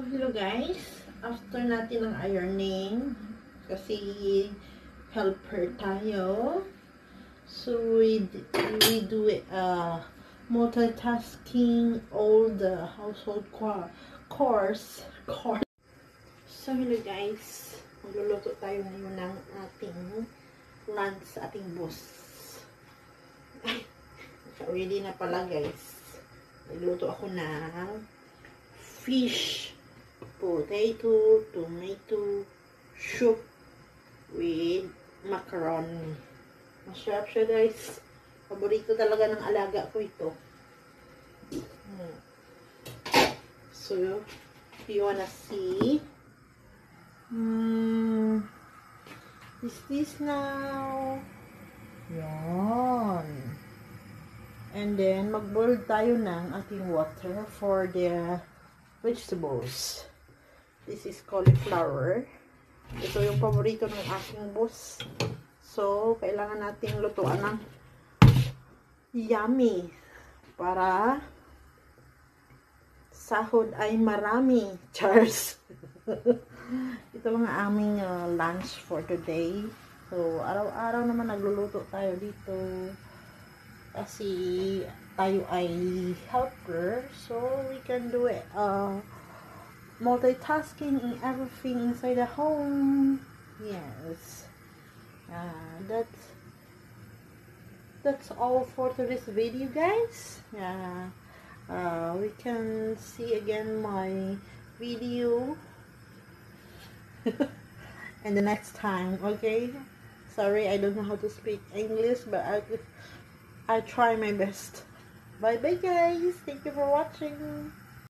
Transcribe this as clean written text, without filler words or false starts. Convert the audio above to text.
So, hello guys. After natin ng ironing, kasi helper tayo. So, we do multitasking all the household chores. So, hello guys. Magluluto tayo ngayon ng ating lunch sa ating boss. Ready na pala guys. Magluluto ako ng fish, potato, tomato, soup with macaroni. Masarap siya guys. Paborito talaga ng alaga ko ito. So, if you wanna see, is this now? Yan. And then, mag-boil tayo ng ating water for the vegetables. This is cauliflower. Ito yung paborito ng aking boss. So, kailangan nating lutuan ng yummy para sahod ay marami. Cheers! Ito lang ang aming lunch for today. So, araw-araw naman nagluluto tayo dito. Kasi tayo ay helper. So, we can do it. Multitasking in everything inside the home. Yes. That's all for today's video, guys. We can see again my video and the next time. Okay, sorry, I don't know how to speak English, but I try my best. Bye bye guys, thank you for watching.